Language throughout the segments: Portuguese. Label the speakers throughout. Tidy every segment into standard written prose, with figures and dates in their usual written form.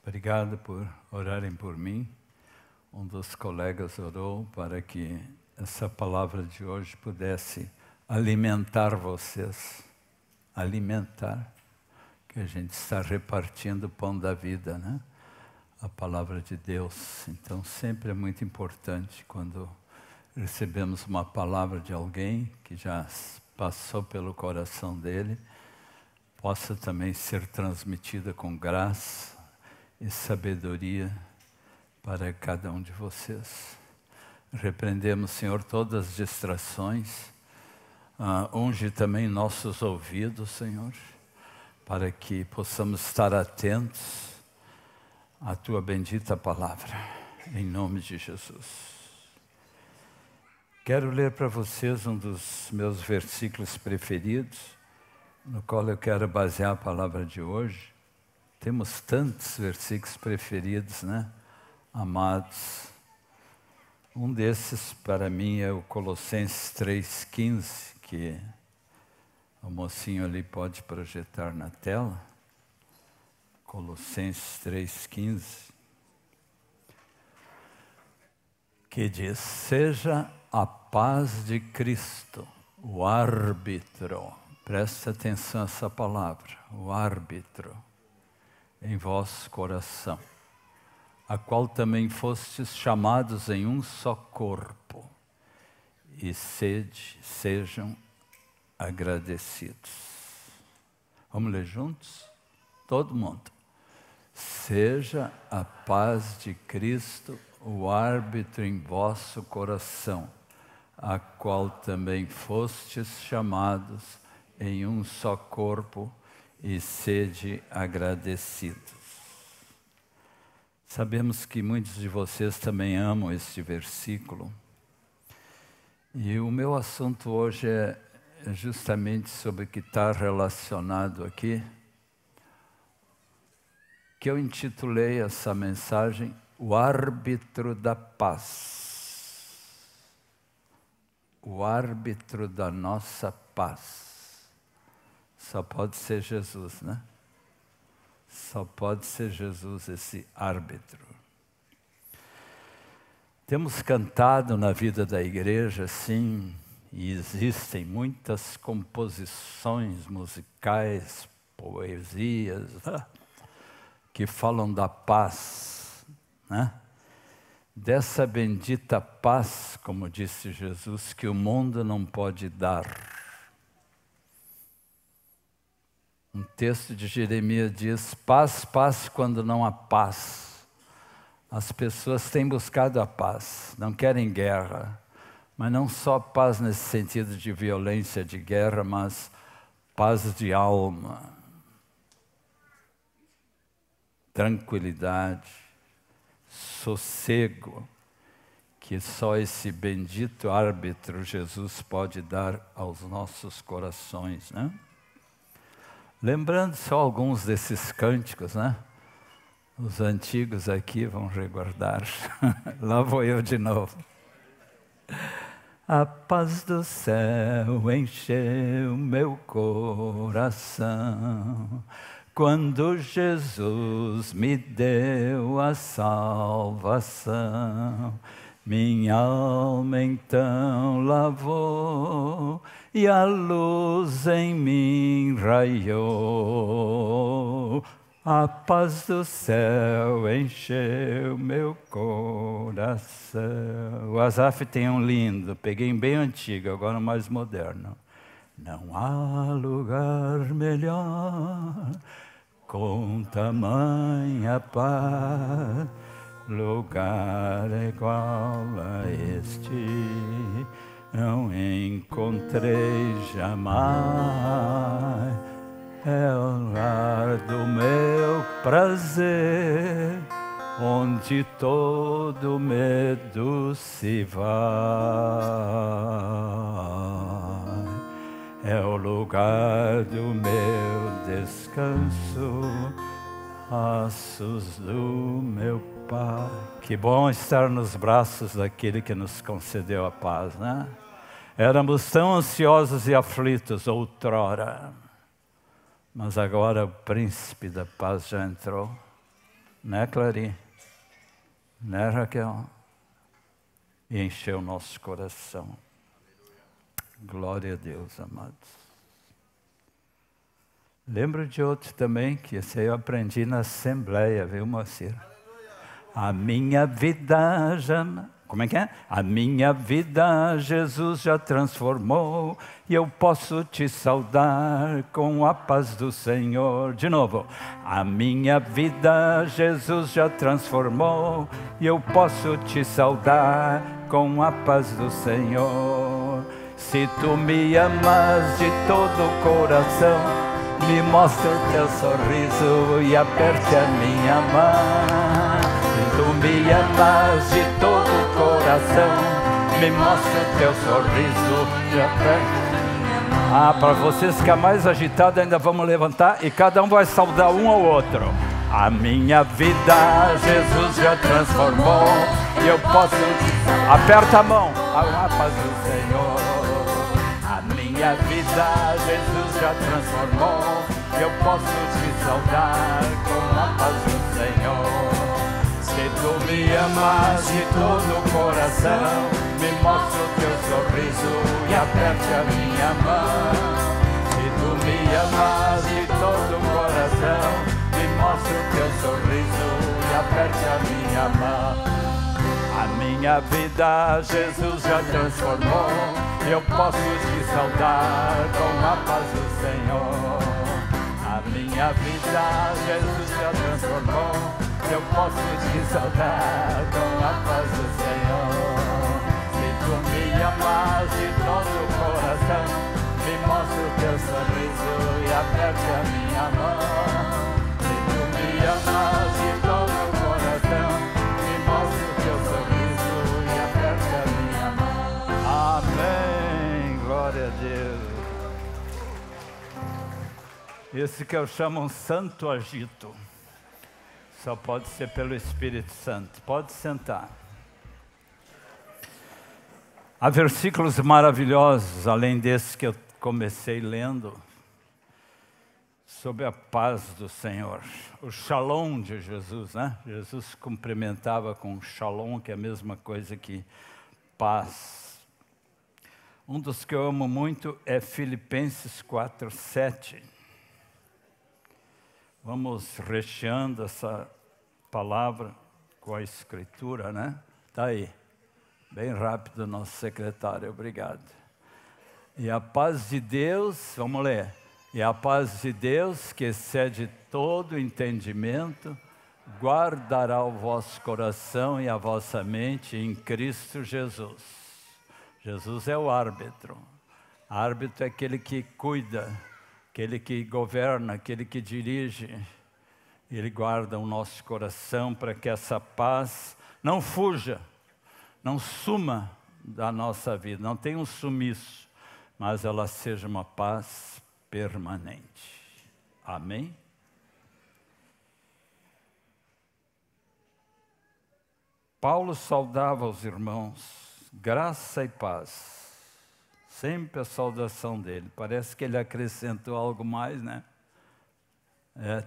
Speaker 1: Obrigado por orarem por mim. Um dos colegas orou para que essa palavra de hoje pudesse alimentar vocês. Alimentar, que a gente está repartindo o pão da vida, né? A palavra de Deus. Então sempre é muito importante quando recebemos uma palavra de alguém que já passou pelo coração dele, possa também ser transmitida com graça e sabedoria para cada um de vocês. Repreendemos, Senhor, todas as distrações. Unge também nossos ouvidos, Senhor, para que possamos estar atentos à Tua bendita palavra, em nome de Jesus. Quero ler para vocês um dos meus versículos preferidos, no qual eu quero basear a palavra de hoje. Temos tantos versículos preferidos, né? Amados. Um desses, para mim, é o Colossenses 3,15, que o mocinho ali pode projetar na tela. Colossenses 3,15, que diz: seja a paz de Cristo, o árbitro. Presta atenção a essa palavra, o árbitro, em vosso coração, a qual também fostes chamados em um só corpo, e sejam agradecidos. Vamos ler juntos? Todo mundo. Seja a paz de Cristo o árbitro em vosso coração, a qual também fostes chamados em um só corpo, e sede agradecidos. Sabemos que muitos de vocês também amam este versículo. E o meu assunto hoje é justamente sobre o que está relacionado aqui, que eu intitulei essa mensagem, o árbitro da paz. O árbitro da nossa paz. Só pode ser Jesus, né? Só pode ser Jesus esse árbitro. Temos cantado na vida da igreja, sim, e existem muitas composições musicais, poesias, que falam da paz, né? Dessa bendita paz, como disse Jesus, que o mundo não pode dar. Um texto de Jeremias diz: paz, paz, quando não há paz. As pessoas têm buscado a paz, não querem guerra, mas não só paz nesse sentido de violência, de guerra, mas paz de alma, tranquilidade, sossego, que só esse bendito árbitro Jesus pode dar aos nossos corações, né? Lembrando só alguns desses cânticos, né? Os antigos aqui vão recordar. Lá vou eu de novo. A paz do céu encheu meu coração, quando Jesus me deu a salvação. Minha alma então lavou, e a luz em mim raiou. A paz do céu encheu meu coração. O Asaf tem um lindo, peguei bem antigo, agora mais moderno. Não há lugar melhor com tamanha paz, lugar igual a este não encontrei jamais. É o lar do meu prazer, onde todo medo se vai. É o lugar do meu descanso, passos do meu Pai. Que bom estar nos braços daquele que nos concedeu a paz, né? Éramos tão ansiosos e aflitos outrora, mas agora o príncipe da paz já entrou. Né, Clarim? Né, Raquel? E encheu nosso coração. Glória a Deus, amados. Lembro de outro também, que esse aí eu aprendi na Assembleia, viu, Moacir? A minha vida já... Como é que é? A minha vida Jesus já transformou e eu posso te saudar com a paz do Senhor. De novo. A minha vida Jesus já transformou e eu posso te saudar com a paz do Senhor. Se tu me amas de todo o coração, me mostra o teu sorriso e aperte a minha mão. Se tu me amas de todo o coração, me mostra o teu sorriso e aperte a minha mão. Para vocês ficar mais agitados, ainda vamos levantar e cada um vai saudar um ao outro. A minha vida Jesus já transformou e eu posso... Aperta a mão, a paz do Senhor. A minha vida Jesus já transformou, eu posso te saudar com a paz do Senhor. Se tu me amas de todo o coração, me mostra o teu sorriso e aperte a minha mão. Se tu me amas de todo o coração, me mostra o teu sorriso e aperte a minha mão. A minha vida Jesus já transformou, eu posso te saudar com a paz do Senhor. A minha vida Jesus já transformou, eu posso te saudar com a paz do Senhor. Se tu me amas de todo o coração, me mostra o teu sorriso e aperte a minha mão. Se tu me amas de todo o coração, me mostra o teu sorriso e aperte a minha mão. Amém. Glória a Deus. Esse que eu chamo um santo agito. Só pode ser pelo Espírito Santo. Pode sentar. Há versículos maravilhosos, além desses que eu comecei lendo, sobre a paz do Senhor. O shalom de Jesus, né? Jesus cumprimentava com shalom, que é a mesma coisa que paz. Um dos que eu amo muito é Filipenses 4:7. Vamos recheando essa palavra com a escritura, né? Está aí. Bem rápido, nosso secretário, obrigado. E a paz de Deus, vamos ler. E a paz de Deus, que excede todo entendimento, guardará o vosso coração e a vossa mente em Cristo Jesus. Jesus é o árbitro. Árbitro é aquele que cuida, aquele que governa, aquele que dirige. Ele guarda o nosso coração para que essa paz não fuja, não suma da nossa vida, não tenha um sumiço, mas ela seja uma paz permanente. Amém? Paulo saudava os irmãos, graça e paz. Sempre a saudação dele. Parece que ele acrescentou algo mais, né?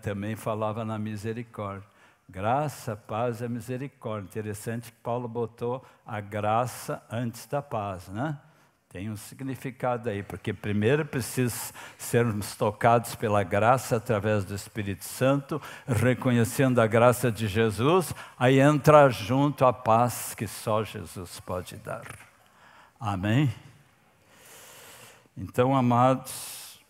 Speaker 1: Também falava na misericórdia. Graça, paz e misericórdia. Interessante que Paulo botou a graça antes da paz, né? Tem um significado aí, porque primeiro precisa sermos tocados pela graça através do Espírito Santo, reconhecendo a graça de Jesus, aí entra junto a paz que só Jesus pode dar. Amém? Então, amados,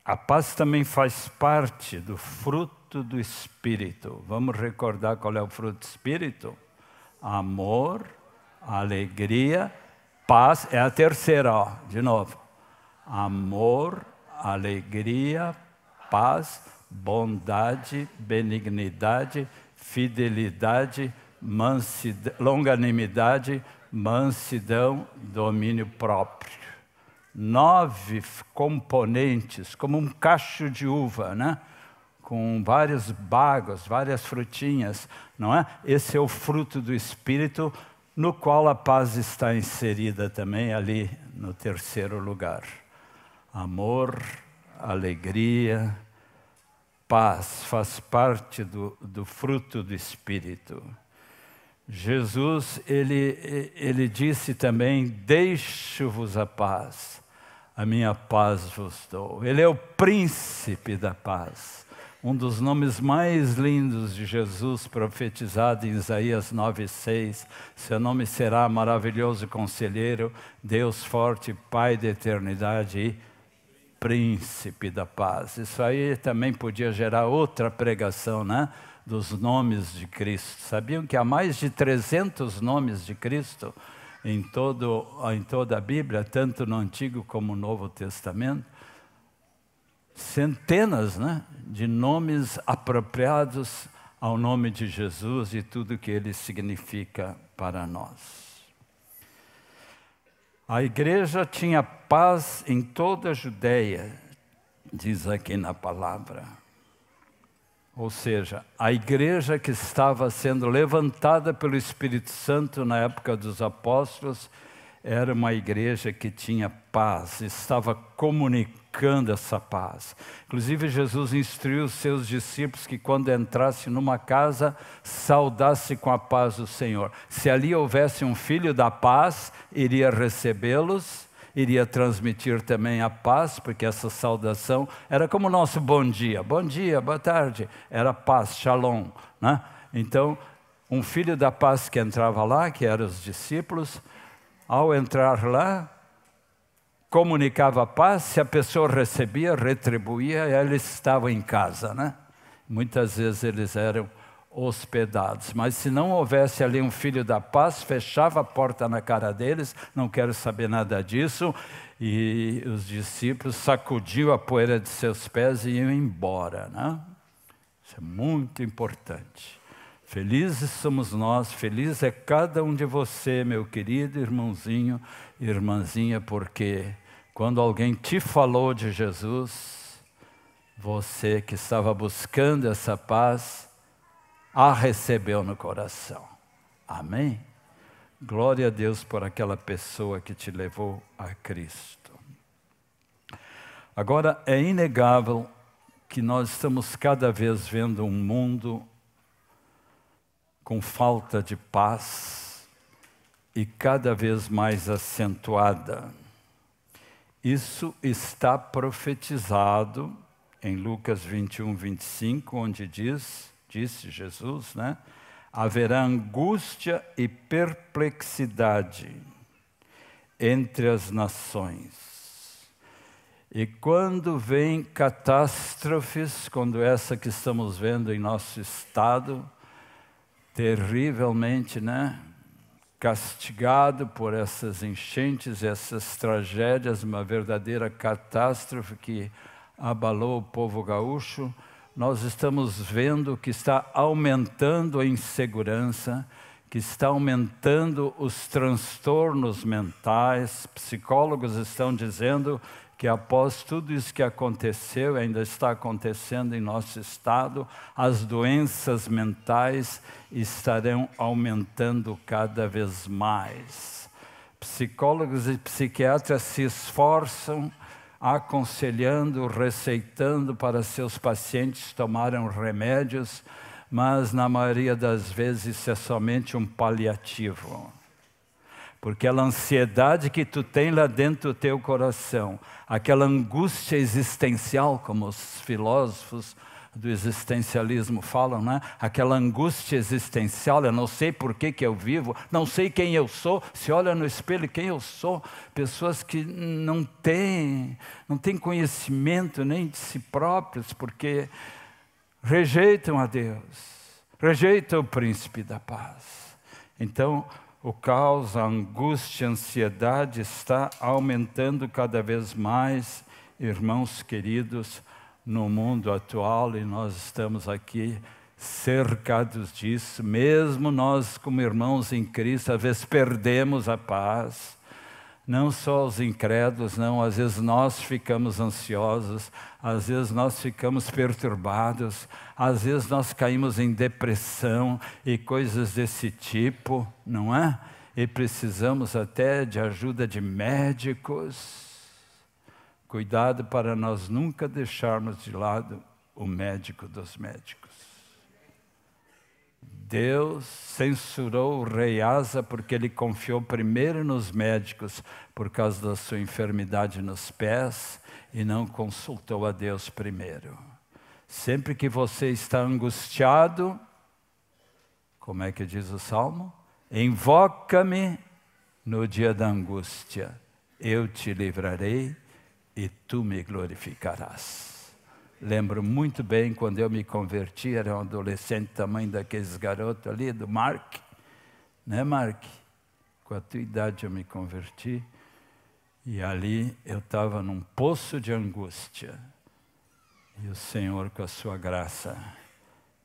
Speaker 1: a paz também faz parte do fruto do Espírito. Vamos recordar qual é o fruto do Espírito? Amor, alegria, paz. É a terceira, ó, de novo. Amor, alegria, paz, bondade, benignidade, fidelidade, longanimidade, mansidão, domínio próprio. 9 componentes, como um cacho de uva, né? Com vários bagos, várias frutinhas, não é? Esse é o fruto do Espírito, no qual a paz está inserida também ali no terceiro lugar. Amor, alegria, paz faz parte do fruto do Espírito. Jesus, ele disse também, deixo-vos a paz vos dou. Ele é o príncipe da paz. Um dos nomes mais lindos de Jesus, profetizado em Isaías 9:6. Seu nome será maravilhoso conselheiro, Deus forte, Pai da eternidade e príncipe da paz. Isso aí também podia gerar outra pregação, né? Dos nomes de Cristo. Sabiam que há mais de 300 nomes de Cristo em toda a Bíblia, tanto no Antigo como no Novo Testamento? Centenas, né, de nomes apropriados ao nome de Jesus e tudo que ele significa para nós. A igreja tinha paz em toda a Judeia, diz aqui na palavra. Ou seja, a igreja que estava sendo levantada pelo Espírito Santo na época dos apóstolos era uma igreja que tinha paz, estava comunicando essa paz. Inclusive, Jesus instruiu os seus discípulos que quando entrasse numa casa, saudasse com a paz do Senhor. Se ali houvesse um filho da paz, iria recebê-los, iria transmitir também a paz, porque essa saudação era como o nosso bom dia, boa tarde, era paz, shalom, né? Então, um filho da paz que entrava lá, que eram os discípulos, ao entrar lá, comunicava a paz, se a pessoa recebia, retribuía, eles estavam em casa, né? Muitas vezes eles eram hospedados, mas se não houvesse ali um filho da paz, fechava a porta na cara deles, não quero saber nada disso, e os discípulos sacudiam a poeira de seus pés e iam embora, né? Isso é muito importante. Felizes somos nós, feliz é cada um de você, meu querido irmãozinho, irmãzinha, porque quando alguém te falou de Jesus, você que estava buscando essa paz, a recebeu no coração. Amém? Glória a Deus por aquela pessoa que te levou a Cristo. Agora, é inegável que nós estamos cada vez vendo um mundo com falta de paz e cada vez mais acentuada. Isso está profetizado em Lucas 21:25, onde disse Jesus, né? Haverá angústia e perplexidade entre as nações. E quando vem catástrofes, quando essa que estamos vendo em nosso estado, terrivelmente, né? Castigado por essas enchentes, essas tragédias, uma verdadeira catástrofe que abalou o povo gaúcho, nós estamos vendo que está aumentando a insegurança, que está aumentando os transtornos mentais. Psicólogos estão dizendo que após tudo isso que aconteceu, ainda está acontecendo em nosso estado, as doenças mentais estarão aumentando cada vez mais. Psicólogos e psiquiatras se esforçam, aconselhando, receitando para seus pacientes tomarem remédios, mas na maioria das vezes isso é somente um paliativo. Porque aquela ansiedade que tu tem lá dentro do teu coração, aquela angústia existencial, como os filósofos do existencialismo falam, né? Aquela angústia existencial, eu não sei por que eu vivo, não sei quem eu sou, se olha no espelho quem eu sou. Pessoas que não têm conhecimento nem de si próprios, porque rejeitam a Deus, rejeitam o príncipe da paz. Então, o caos, a angústia, a ansiedade está aumentando cada vez mais, irmãos queridos, no mundo atual, e nós estamos aqui cercados disso. Mesmo nós, como irmãos em Cristo, às vezes perdemos a paz. Não só os incrédulos, não. Às vezes nós ficamos ansiosos, às vezes nós ficamos perturbados, às vezes nós caímos em depressão e coisas desse tipo, não é? E precisamos até de ajuda de médicos. Cuidado para nós nunca deixarmos de lado o médico dos médicos. Deus censurou o rei Asa porque ele confiou primeiro nos médicos por causa da sua enfermidade nos pés e não consultou a Deus primeiro. Sempre que você está angustiado, como é que diz o Salmo? Invoca-me no dia da angústia, eu te livrarei e tu me glorificarás. Lembro muito bem quando eu me converti, era um adolescente tamanho daqueles garotos ali, do Mark. Né, Mark? Com a tua idade eu me converti. E ali eu estava num poço de angústia. E o Senhor, com a sua graça,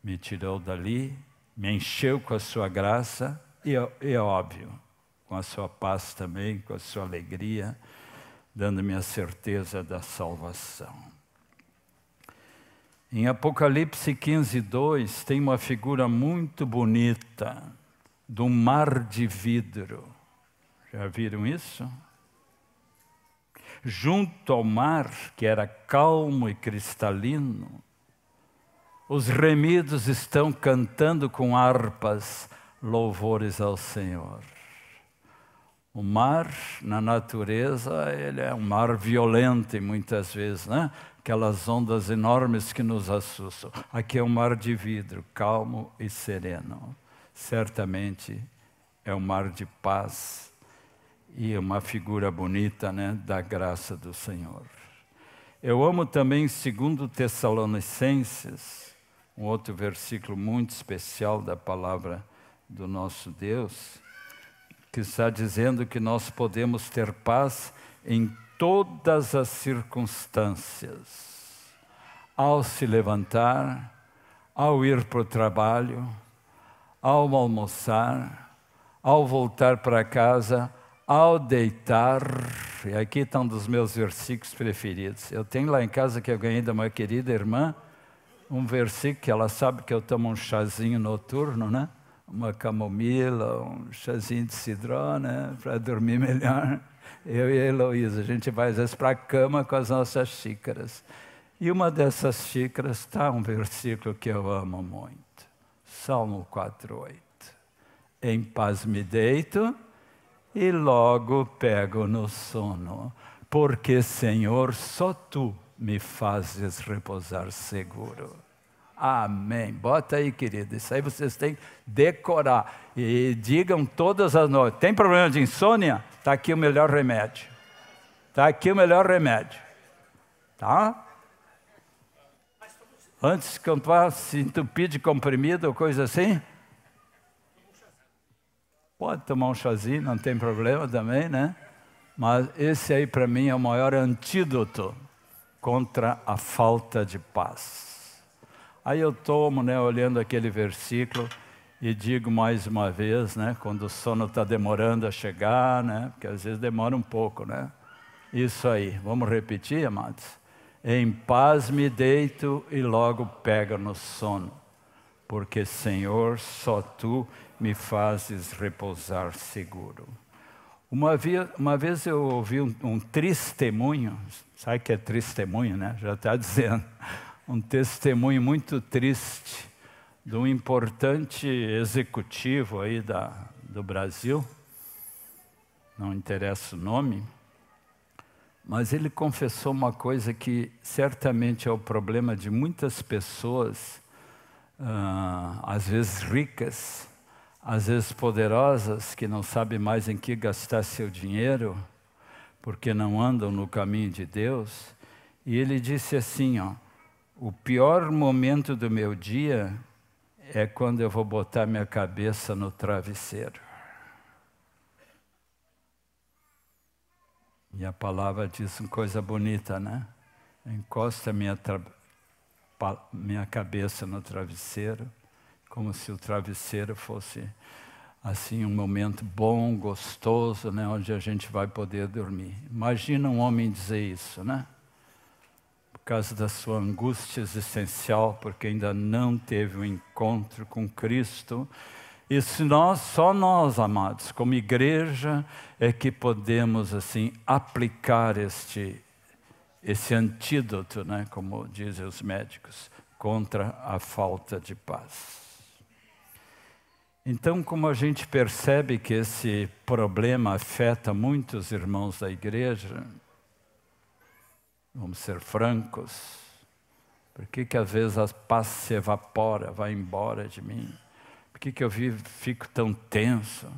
Speaker 1: me tirou dali, me encheu com a sua graça e é óbvio, com a sua paz também, com a sua alegria, dando-me a certeza da salvação. Em Apocalipse 15:2 tem uma figura muito bonita do mar de vidro. Já viram isso? Junto ao mar, que era calmo e cristalino, os remidos estão cantando com harpas louvores ao Senhor. O mar, na natureza, ele é um mar violento muitas vezes, né? Aquelas ondas enormes que nos assustam. Aqui é um mar de vidro, calmo e sereno. Certamente é um mar de paz e uma figura bonita, né, da graça do Senhor. Eu amo também 2 Tessalonicenses, um outro versículo muito especial da palavra do nosso Deus, que está dizendo que nós podemos ter paz em todas as circunstâncias. Ao se levantar, ao ir para o trabalho, ao almoçar, ao voltar para casa, ao deitar. E aqui está um dos meus versículos preferidos. Eu tenho lá em casa, que eu ganhei da minha querida irmã, um versículo que ela sabe que eu tomo um chazinho noturno, né? Uma camomila, um chazinho de cidró, né? Para dormir melhor. Eu e a Heloísa, a gente vai às vezes para a cama com as nossas xícaras. E uma dessas xícaras está um versículo que eu amo muito. Salmo 4:8. Em paz me deito e logo pego no sono, porque, Senhor, só Tu me fazes repousar seguro. Amém. Bota aí, querido. Isso aí vocês têm que decorar. E digam todas as noites. Tem problema de insônia? Está aqui o melhor remédio. Está aqui o melhor remédio. Tá? Antes que eu vá se entupir de comprimido ou coisa assim, pode tomar um chazinho, não tem problema também, né? Mas esse aí para mim é o maior antídoto contra a falta de paz. Aí eu tomo, né, olhando aquele versículo e digo mais uma vez, né, quando o sono está demorando a chegar, né, porque às vezes demora um pouco, né? Isso aí, vamos repetir, amados? Em paz me deito e logo pego no sono, porque, Senhor, só Tu me fazes repousar seguro. Uma vez eu ouvi um testemunho, sabe o que é testemunho, né? Já está dizendo. Um testemunho muito triste de um importante executivo aí do Brasil, não interessa o nome, mas ele confessou uma coisa que certamente é o problema de muitas pessoas, às vezes ricas, às vezes poderosas, que não sabem mais em que gastar seu dinheiro, porque não andam no caminho de Deus. E ele disse assim, ó: o pior momento do meu dia é quando eu vou botar minha cabeça no travesseiro. E a palavra diz uma coisa bonita, né? Encosta minha cabeça no travesseiro, como se o travesseiro fosse assim um momento bom, gostoso, né? Onde a gente vai poder dormir. Imagina um homem dizer isso, né? Por causa da sua angústia existencial, porque ainda não teve um encontro com Cristo. E se só nós, amados, como igreja, é que podemos assim aplicar esse antídoto, né, como dizem os médicos, contra a falta de paz. Então, como a gente percebe que esse problema afeta muitos irmãos da igreja, vamos ser francos, por que às vezes a paz se evapora, vai embora de mim? Por que eu fico tão tenso?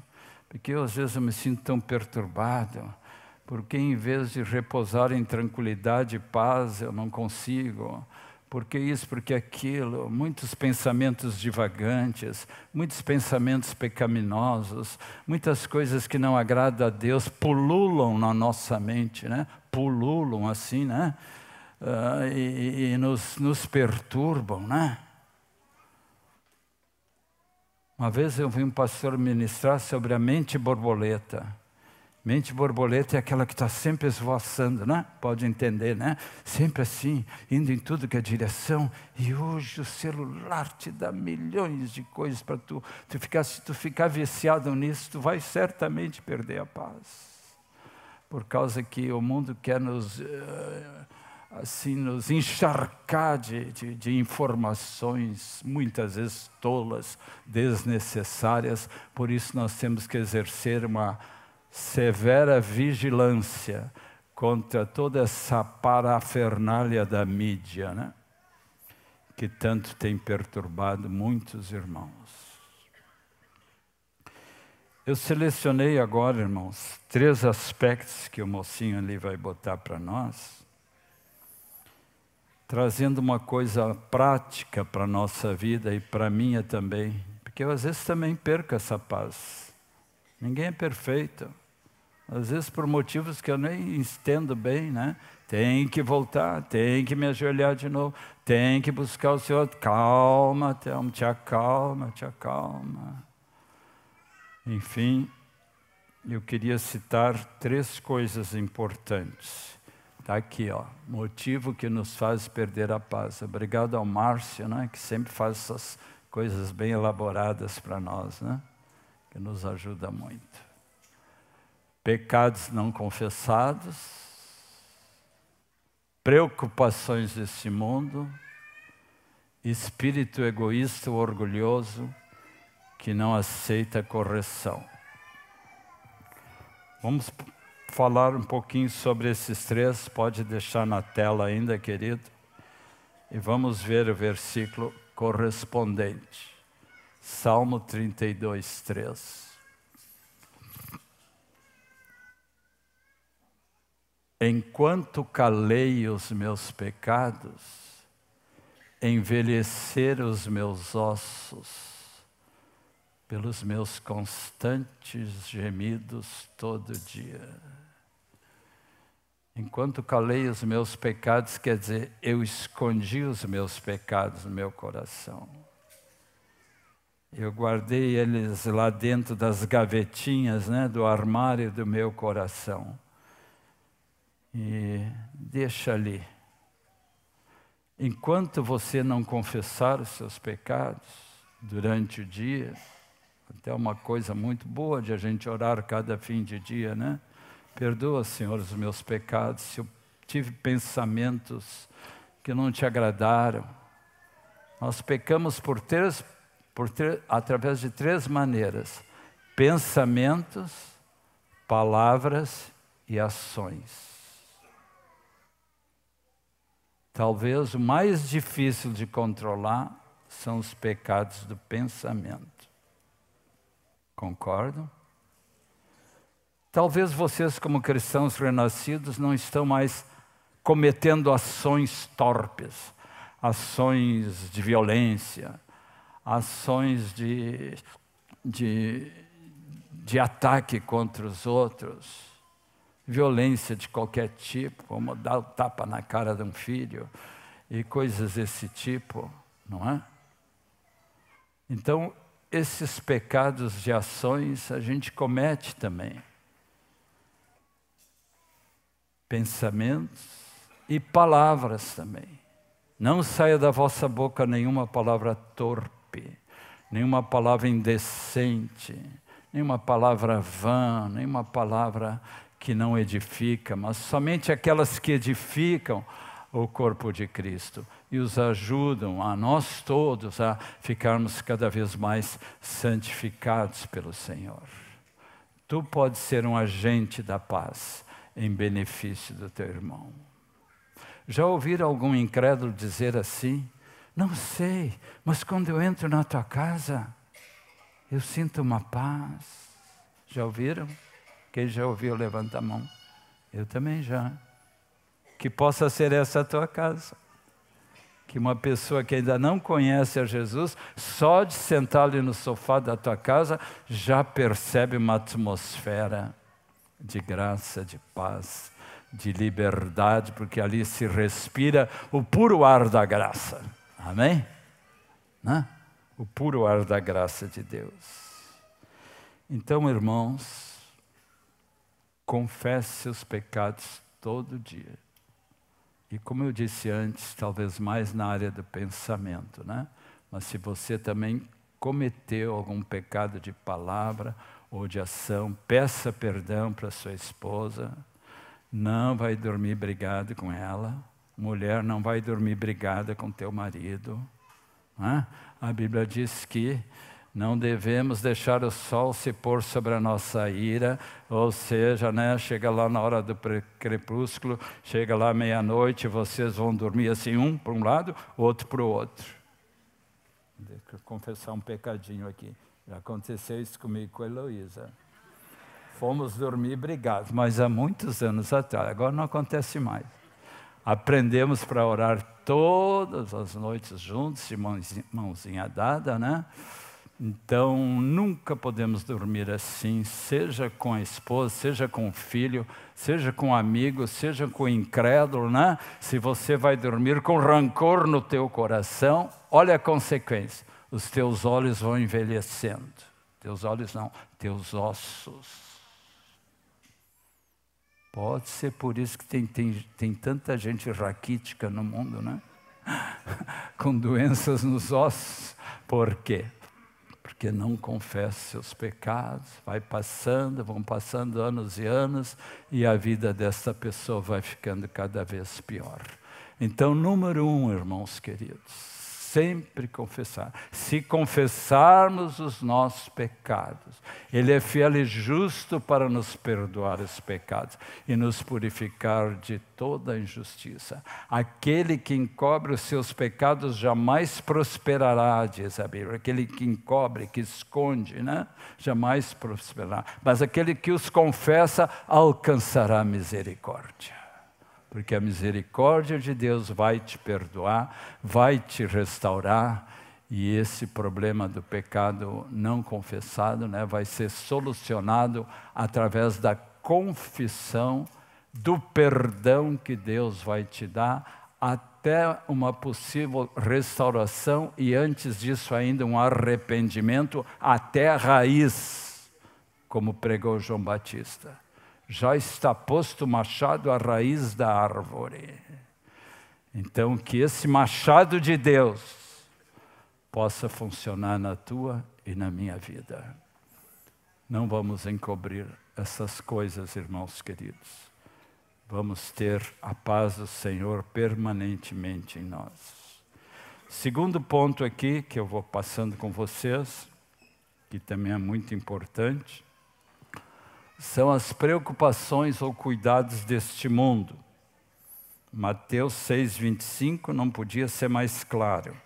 Speaker 1: Por que às vezes eu me sinto tão perturbado? Por que em vez de repousar em tranquilidade e paz eu não consigo? Por que isso, por que aquilo? Muitos pensamentos divagantes, muitos pensamentos pecaminosos, muitas coisas que não agradam a Deus pululam na nossa mente, né? Pululam assim, né? E nos perturbam, né? Uma vez eu vi um pastor ministrar sobre a mente borboleta. Mente borboleta é aquela que está sempre esvoaçando, né? Pode entender, né? Sempre assim, indo em tudo que é direção. E hoje o celular te dá milhões de coisas para tu ficar. Se tu ficar viciado nisso, tu vai certamente perder a paz. Por causa que o mundo quer nos encharcar de informações, muitas vezes tolas, desnecessárias. Por isso nós temos que exercer uma severa vigilância contra toda essa parafernália da mídia, né? Que tanto tem perturbado muitos irmãos. Eu selecionei agora, irmãos, 3 aspectos que o mocinho ali vai botar para nós, trazendo uma coisa prática para a nossa vida e para a minha também, porque eu às vezes também perco essa paz. Ninguém é perfeito. Às vezes por motivos que eu nem entendo bem, né? Tem que voltar, tem que me ajoelhar de novo, tem que buscar o Senhor. Calma, Thelma, te acalma, te acalma. Enfim, eu queria citar 3 coisas importantes. Está aqui, ó, motivo que nos faz perder a paz. Obrigado ao Márcio, né? Que sempre faz essas coisas bem elaboradas para nós, né? Que nos ajuda muito. Pecados não confessados, preocupações desse mundo, espírito egoísta ou orgulhoso que não aceita correção. Vamos falar um pouquinho sobre esses 3, pode deixar na tela ainda, querido, e vamos ver o versículo correspondente. Salmo 32, 3. Enquanto calei os meus pecados, envelheceram os meus ossos, pelos meus constantes gemidos todo dia. Enquanto calei os meus pecados, quer dizer, eu escondi os meus pecados no meu coração. Eu guardei eles lá dentro das gavetinhas, né, do armário do meu coração. E deixa ali. Enquanto você não confessar os seus pecados durante o dia, até uma coisa muito boa de a gente orar cada fim de dia, né? Perdoa, Senhor, os meus pecados, se eu tive pensamentos que não te agradaram. Nós pecamos através de 3 maneiras: pensamentos, palavras e ações. Talvez o mais difícil de controlar são os pecados do pensamento. Concordam? Talvez vocês, como cristãos renascidos, não estão mais cometendo ações torpes, ações de violência, ações de ataque contra os outros, violência de qualquer tipo, como dar o tapa na cara de um filho e coisas desse tipo, não é? Então, esses pecados de ações a gente comete também. Pensamentos e palavras também. Não saia da vossa boca nenhuma palavra torpe, nenhuma palavra indecente, nenhuma palavra vã, nenhuma palavra que não edificam, mas somente aquelas que edificam o corpo de Cristo e os ajudam a nós todos a ficarmos cada vez mais santificados pelo Senhor. Tu podes ser um agente da paz em benefício do teu irmão. Já ouviram algum incrédulo dizer assim? Não sei, mas quando eu entro na tua casa, eu sinto uma paz. Já ouviram? Quem já ouviu, levanta a mão. Eu também já. Que possa ser essa a tua casa. Que uma pessoa que ainda não conhece a Jesus, só de sentar ali no sofá da tua casa, já percebe uma atmosfera de graça, de paz, de liberdade, porque ali se respira o puro ar da graça. Amém? Né? O puro ar da graça de Deus. Então, irmãos, confesse seus pecados todo dia. E como eu disse antes, talvez mais na área do pensamento, né? Mas se você também cometeu algum pecado de palavra ou de ação, peça perdão para sua esposa. Não vai dormir brigado com ela. Mulher, não vai dormir brigada com teu marido. Né? A Bíblia diz que não devemos deixar o sol se pôr sobre a nossa ira, ou seja, né, chega lá na hora do crepúsculo, chega lá meia-noite, vocês vão dormir assim, um para um lado, outro para o outro. Deixa eu confessar um pecadinho aqui. Já aconteceu isso comigo com a Heloísa. Fomos dormir brigados, mas há muitos anos atrás, agora não acontece mais. Aprendemos para orar todas as noites juntos, de mãozinha dada, né? Então, nunca podemos dormir assim, seja com a esposa, seja com o filho, seja com o amigo, seja com o incrédulo, né? Se você vai dormir com rancor no teu coração, olha a consequência, os teus olhos vão envelhecendo. Teus olhos não, teus ossos. Pode ser por isso que tem tanta gente raquítica no mundo, né? Com doenças nos ossos. Por quê? Porque não confessa seus pecados, vão passando anos e anos, e a vida dessa pessoa vai ficando cada vez pior. Então, número 1, irmãos queridos, sempre confessar. Se confessarmos os nossos pecados, Ele é fiel e justo para nos perdoar os pecados e nos purificar de toda a injustiça. Aquele que encobre os seus pecados jamais prosperará, diz a Bíblia. Aquele que encobre, que esconde, né? Jamais prosperará. Mas aquele que os confessa alcançará misericórdia. Porque a misericórdia de Deus vai te perdoar, vai te restaurar, e esse problema do pecado não confessado, né, vai ser solucionado através da confissão, do perdão que Deus vai te dar, até uma possível restauração, e antes disso ainda um arrependimento até a raiz, como pregou João Batista. Já está posto o machado à raiz da árvore. Então, que esse machado de Deus possa funcionar na tua e na minha vida. Não vamos encobrir essas coisas, irmãos queridos. Vamos ter a paz do Senhor permanentemente em nós. Segundo ponto aqui, que eu vou passando com vocês, que também é muito importante, são as preocupações ou cuidados deste mundo. Mateus 6:25 não podia ser mais claro.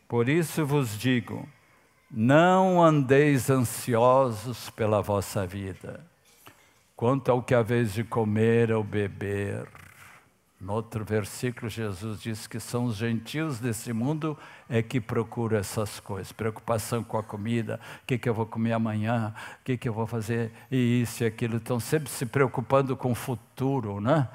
Speaker 1: Por isso vos digo, não andeis ansiosos pela vossa vida, quanto ao que haveis de comer ou beber. No outro versículo, Jesus diz que são os gentios desse mundo que procuram essas coisas. Preocupação com a comida, o que eu vou comer amanhã, o que eu vou fazer, e isso e aquilo. Estão sempre se preocupando com o futuro, né?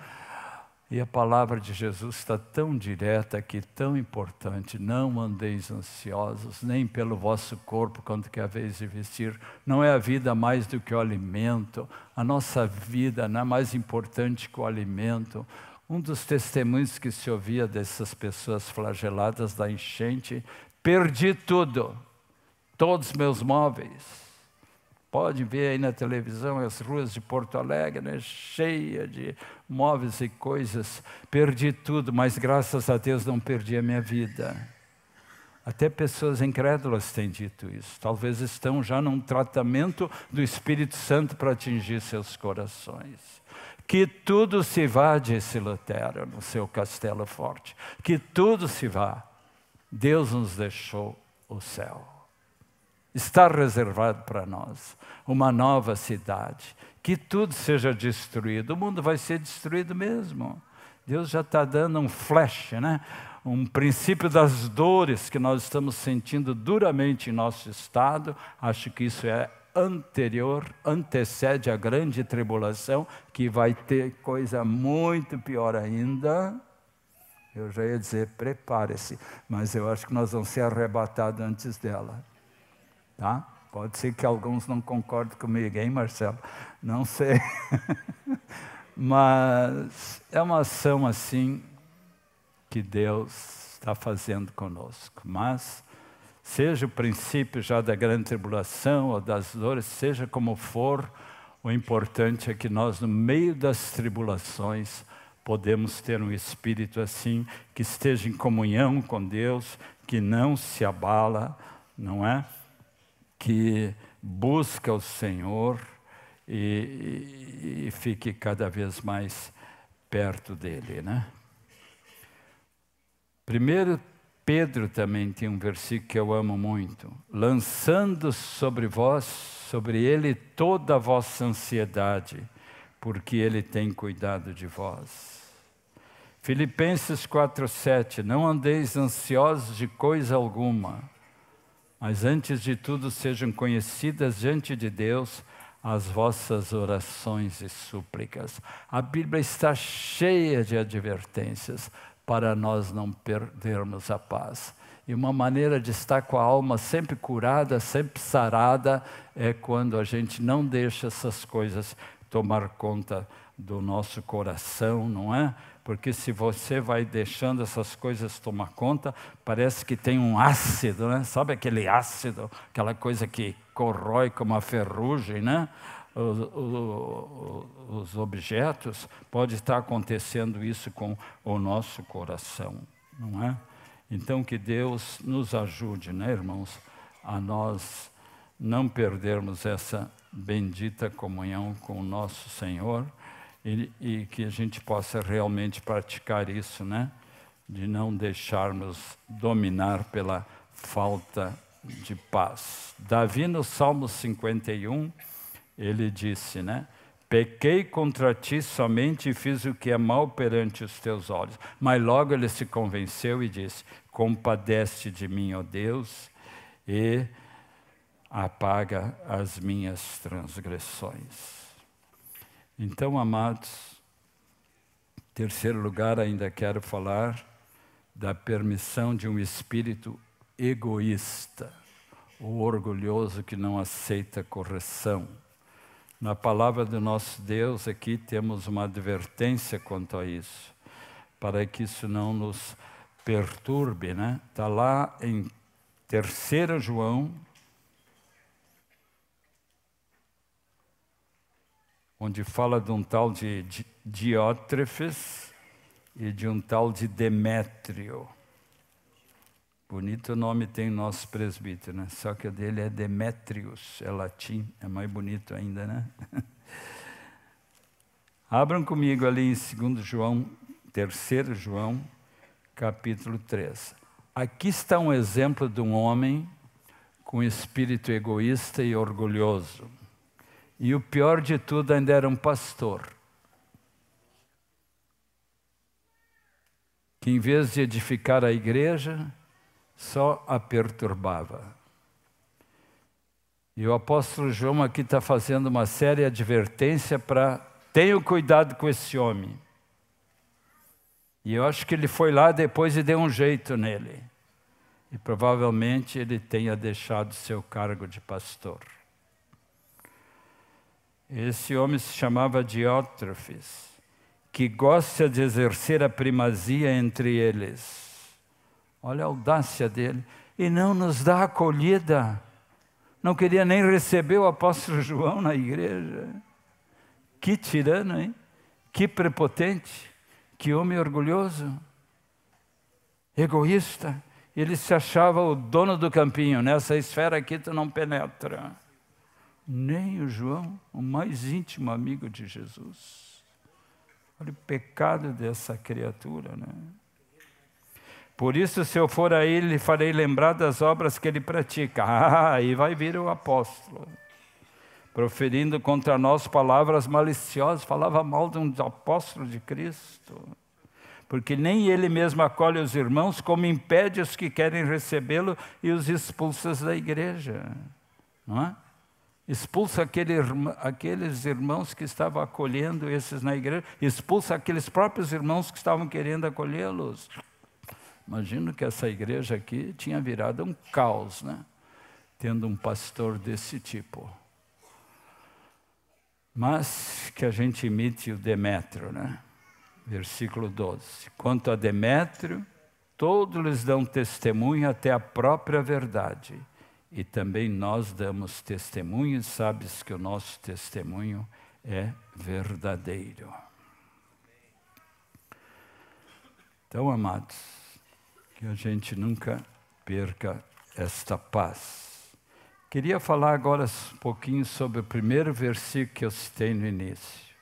Speaker 1: E a palavra de Jesus está tão direta aqui, tão importante. Não andeis ansiosos, nem pelo vosso corpo, quanto que haveis de vestir. Não é a vida mais do que o alimento. A nossa vida não é mais importante que o alimento. Um dos testemunhos que se ouvia dessas pessoas flageladas da enchente: perdi tudo, todos os meus móveis, Pode ver aí na televisão as ruas de Porto Alegre, né, cheia de móveis e coisas. Perdi tudo, mas graças a Deus não perdi a minha vida. Até pessoas incrédulas têm dito isso. Talvez estão já num tratamento do Espírito Santo para atingir seus corações. Que tudo se vá, disse Lutero no seu Castelo Forte. Que tudo se vá. Deus nos deixou o céu. Está reservado para nós uma nova cidade. Que tudo seja destruído. O mundo vai ser destruído mesmo. Deus já está dando um flash, né? Um princípio das dores que nós estamos sentindo duramente em nosso estado. Acho que isso é antecede a grande tribulação, que vai ter coisa muito pior ainda. Eu já ia dizer, prepare-se, mas eu acho que nós vamos ser arrebatados antes dela. Tá? Pode ser que alguns não concordem comigo, hein, Marcelo? Não sei. Mas é uma ação assim que Deus está fazendo conosco. Mas, seja o princípio já da grande tribulação ou das dores, seja como for, o importante é que nós, no meio das tribulações, podemos ter um espírito assim, que esteja em comunhão com Deus, que não se abala, não é? Que busca o Senhor e fique cada vez mais perto dele, né? Primeiro Pedro também tem um versículo que eu amo muito. Lançando sobre vós, sobre ele, toda a vossa ansiedade, porque ele tem cuidado de vós. Filipenses 4:7, não andeis ansiosos de coisa alguma, mas antes de tudo sejam conhecidas diante de Deus as vossas orações e súplicas. A Bíblia está cheia de advertências para nós não perdermos a paz. E uma maneira de estar com a alma sempre curada, sempre sarada, é quando a gente não deixa essas coisas tomar conta do nosso coração, não é? Porque se você vai deixando essas coisas tomar conta, parece que tem um ácido, né? Sabe aquele ácido, aquela coisa que corrói como a ferrugem, né? Os objetos, pode estar acontecendo isso com o nosso coração, não é? Então que Deus nos ajude, né, irmãos, a nós não perdermos essa bendita comunhão com o nosso Senhor, e que a gente possa realmente praticar isso, né? De não deixarmos dominar pela falta de paz. Davi, no Salmo 51, ele disse, né? Pequei contra ti somente e fiz o que é mal perante os teus olhos. Mas logo ele se convenceu e disse, compadece de mim, ó Deus, e apaga as minhas transgressões. Então, amados, em terceiro lugar, ainda quero falar da permissão de um espírito egoísta, o orgulhoso que não aceita correção. Na palavra do nosso Deus, aqui temos uma advertência quanto a isso, para que isso não nos perturbe, né? Está lá em 3 João, onde fala de um tal de Diótrefes e de um tal de Demétrio. Bonito nome tem nosso presbítero, né? Só que o dele é Demétrios, é latim, é mais bonito ainda, né? Abram comigo ali em 2 João, 3 João, capítulo 3. Aqui está um exemplo de um homem com espírito egoísta e orgulhoso. E o pior de tudo, ainda era um pastor, que em vez de edificar a igreja, só a perturbava. E o apóstolo João aqui está fazendo uma séria advertência para tenham cuidado com esse homem. E eu acho que ele foi lá depois e deu um jeito nele. E provavelmente ele tenha deixado seu cargo de pastor. Esse homem se chamava Diótrefes, que gosta de exercer a primazia entre eles. Olha a audácia dele. E não nos dá acolhida. não queria nem receber o apóstolo João na igreja. Que tirano, hein? Que prepotente, que homem orgulhoso, egoísta. Ele se achava o dono do campinho. Nessa esfera aqui tu não penetra. Nem o João, o mais íntimo amigo de Jesus. Olha o pecado dessa criatura, né? Por isso, se eu for a ele, lhe farei lembrar das obras que ele pratica. Aí vai vir o apóstolo, proferindo contra nós palavras maliciosas. Falava mal de um apóstolo de Cristo. Porque nem ele mesmo acolhe os irmãos, como impede os que querem recebê-lo e os expulsa da igreja. Não é? Expulsa aqueles irmãos que estavam acolhendo esses na igreja, expulsa aqueles próprios irmãos que estavam querendo acolhê-los. Imagino que essa igreja aqui tinha virado um caos, né? Tendo um pastor desse tipo. Mas que a gente imite o Demétrio, né? Versículo 12. Quanto a Demétrio, todos lhes dão testemunho até a própria verdade. E também nós damos testemunho, e sabes que o nosso testemunho é verdadeiro. Então, amados, que a gente nunca perca esta paz. Queria falar agora um pouquinho sobre o primeiro versículo que eu citei no início,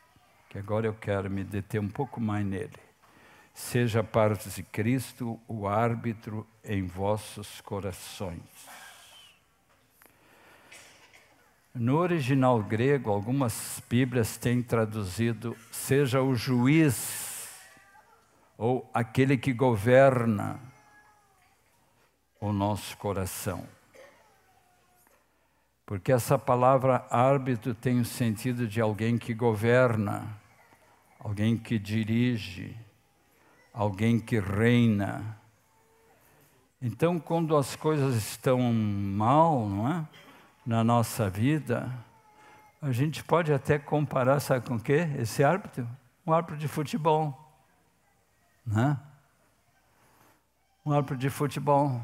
Speaker 1: que agora eu quero me deter um pouco mais nele. Seja a parte de Cristo o árbitro em vossos corações. No original grego, algumas Bíblias têm traduzido, seja o juiz, ou aquele que governa o nosso coração. Porque essa palavra árbitro tem o sentido de alguém que governa, alguém que dirige, alguém que reina. Então, quando as coisas estão mal, não é? Na nossa vida, a gente pode até comparar, sabe com o quê? Esse árbitro? Um árbitro de futebol. Né? Um árbitro de futebol.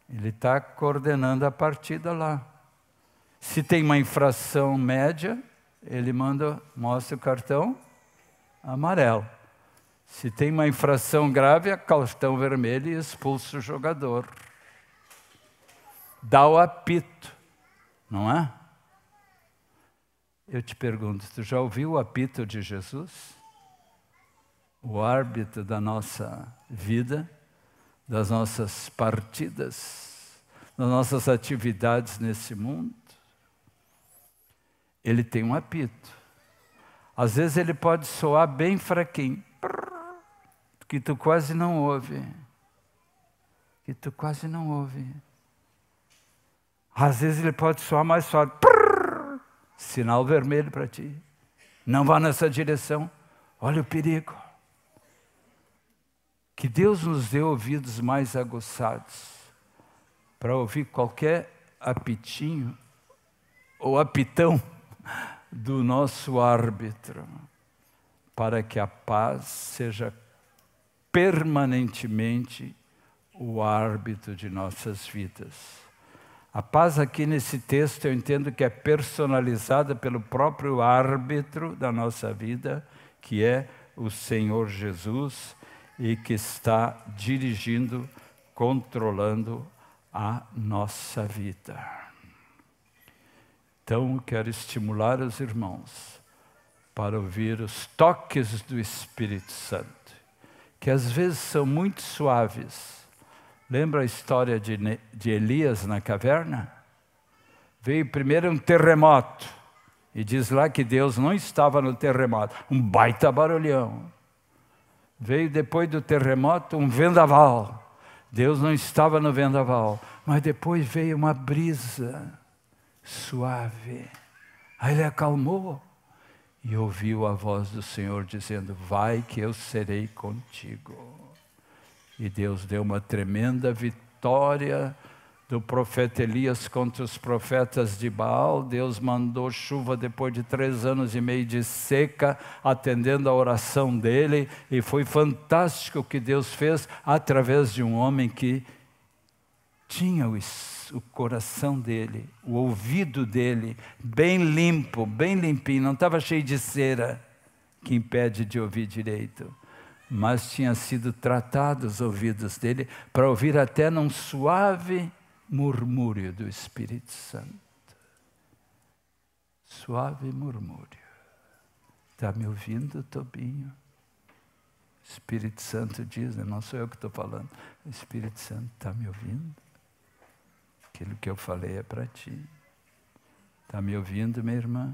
Speaker 1: Ele está coordenando a partida lá. Se tem uma infração média, ele mostra o cartão amarelo. Se tem uma infração grave, é cartão vermelho e expulsa o jogador. Dá o apito, não é? Eu te pergunto, tu já ouviu o apito de Jesus? O árbitro da nossa vida, das nossas partidas, das nossas atividades nesse mundo? Ele tem um apito. Às vezes ele pode soar bem fraquinho, que tu quase não ouve. Que tu quase não ouve. Às vezes ele pode soar mais suave. Sinal vermelho para ti. Não vá nessa direção. Olha o perigo. Que Deus nos dê ouvidos mais aguçados para ouvir qualquer apitinho ou apitão do nosso árbitro, para que a paz seja permanentemente o árbitro de nossas vidas. A paz aqui nesse texto eu entendo que é personalizada pelo próprio árbitro da nossa vida, que é o Senhor Jesus, e que está dirigindo, controlando a nossa vida. Então, eu quero estimular os irmãos para ouvir os toques do Espírito Santo, que às vezes são muito suaves. Lembra a história de Elias na caverna? Veio primeiro um terremoto, e diz lá que Deus não estava no terremoto, um baita barulhão. Veio depois do terremoto um vendaval, Deus não estava no vendaval, mas depois veio uma brisa suave. Aí ele acalmou e ouviu a voz do Senhor dizendo: vai que eu serei contigo. E Deus deu uma tremenda vitória do profeta Elias contra os profetas de Baal. Deus mandou chuva depois de 3 anos e meio de seca, atendendo a oração dele, e foi fantástico o que Deus fez através de um homem que tinha o coração dele, o ouvido dele, bem limpo, bem limpinho, não estava cheio de cera, que impede de ouvir direito. Mas tinha sido tratados os ouvidos dele para ouvir até num suave murmúrio do Espírito Santo. Suave murmúrio. Está me ouvindo, Tobinho? O Espírito Santo diz, não sou eu que estou falando, o Espírito Santo está me ouvindo? Aquilo que eu falei é para ti. Está me ouvindo, minha irmã?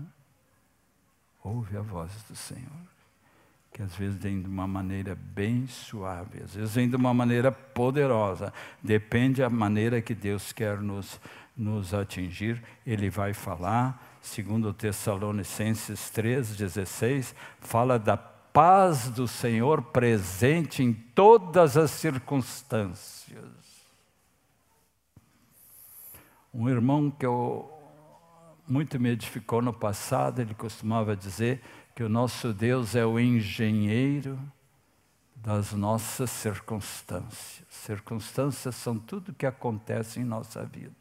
Speaker 1: Ouve a voz do Senhor, que às vezes vem de uma maneira bem suave, às vezes vem de uma maneira poderosa. Depende da maneira que Deus quer nos atingir, Ele vai falar. Segundo Tessalonicenses 3,16, fala da paz do Senhor presente em todas as circunstâncias. Um irmão que muito me edificou no passado, ele costumava dizer que o nosso Deus é o engenheiro das nossas circunstâncias. Circunstâncias são tudo que acontece em nossa vida.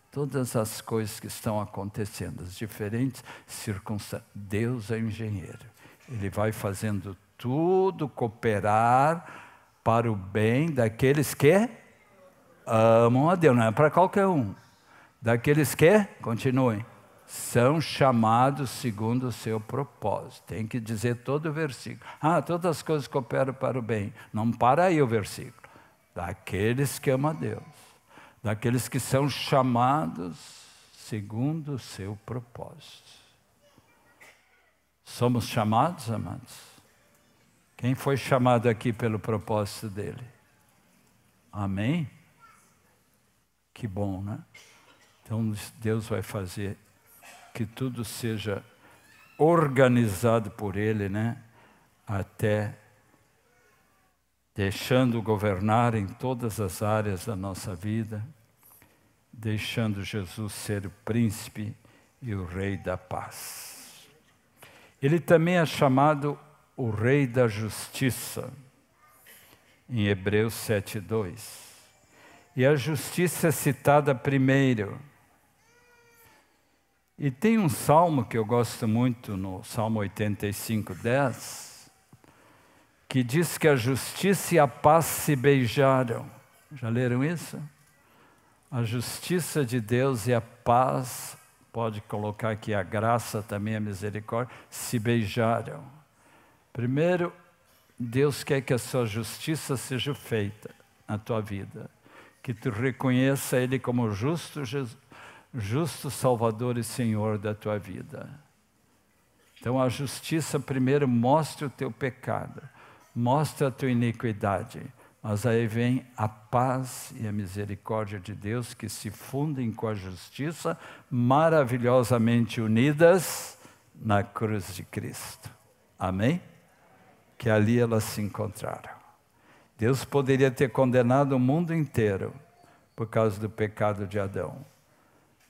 Speaker 1: Todas as coisas que estão acontecendo, as diferentes circunstâncias. Deus é o engenheiro. Ele vai fazendo tudo cooperar para o bem daqueles que amam a Deus. Não é para qualquer um. Daqueles que, continuem, são chamados segundo o seu propósito. Tem que dizer todo o versículo. Todas as coisas cooperam para o bem. Não para aí o versículo. Daqueles que amam a Deus. Daqueles que são chamados segundo o seu propósito. Somos chamados, amados? Quem foi chamado aqui pelo propósito dele? Amém? Que bom, né? Então Deus vai fazer que tudo seja organizado por Ele, né? Até deixando governar em todas as áreas da nossa vida, deixando Jesus ser o príncipe e o rei da paz. Ele também é chamado o rei da justiça, em Hebreus 7:2. E a justiça é citada primeiro. E tem um salmo que eu gosto muito, no Salmo 85:10, que diz que a justiça e a paz se beijaram. Já leram isso? A justiça de Deus e a paz, pode colocar aqui a graça também, a misericórdia, se beijaram. Primeiro, Deus quer que a sua justiça seja feita na tua vida. Que tu reconheça Ele como justo Salvador e Senhor da tua vida. Então a justiça primeiro mostra o teu pecado, mostra a tua iniquidade, mas aí vem a paz e a misericórdia de Deus que se fundem com a justiça, maravilhosamente unidas na cruz de Cristo. Amém? Que ali elas se encontraram. Deus poderia ter condenado o mundo inteiro por causa do pecado de Adão.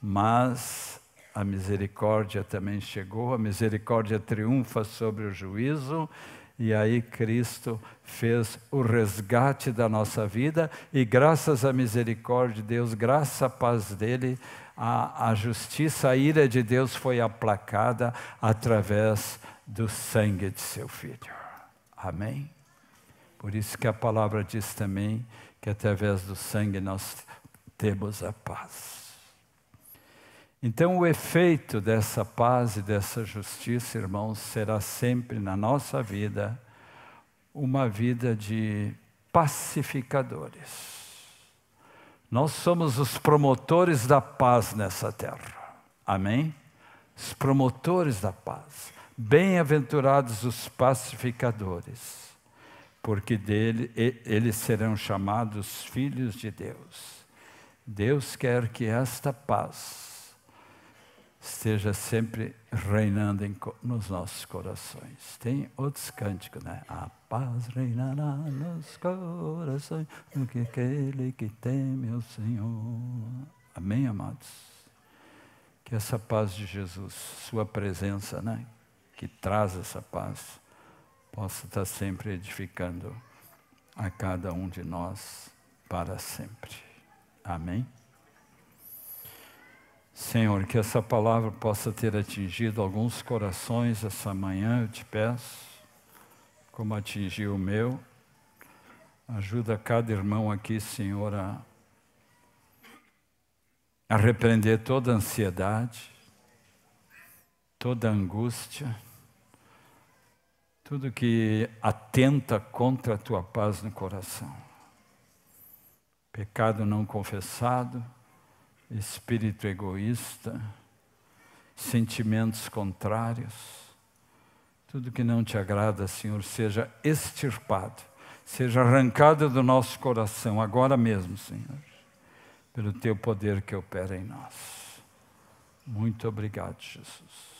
Speaker 1: Mas a misericórdia também chegou, a misericórdia triunfa sobre o juízo, e aí Cristo fez o resgate da nossa vida, e graças à misericórdia de Deus, graças à paz dele, a justiça, a ira de Deus foi aplacada através do sangue de seu Filho. Amém? Por isso que a palavra diz também que através do sangue nós temos a paz. Então, o efeito dessa paz e dessa justiça, irmãos, será sempre na nossa vida uma vida de pacificadores. Nós somos os promotores da paz nessa terra. Amém? Os promotores da paz. Bem-aventurados os pacificadores, porque eles serão chamados filhos de Deus. Deus quer que esta paz esteja sempre reinando nos nossos corações. Tem outros cânticos, né? A paz reinará nos corações do que aquele que teme o Senhor. Amém, amados? Que essa paz de Jesus, sua presença, né? Que traz essa paz, possa estar sempre edificando a cada um de nós para sempre. Amém? Senhor, que essa palavra possa ter atingido alguns corações essa manhã, eu te peço, como atingiu o meu. Ajuda cada irmão aqui, Senhor, a repreender toda ansiedade, toda angústia, tudo que atenta contra a tua paz no coração. Pecado não confessado, espírito egoísta, sentimentos contrários, tudo que não te agrada, Senhor, seja extirpado, seja arrancado do nosso coração, agora mesmo, Senhor, pelo teu poder que opera em nós. Muito obrigado, Jesus.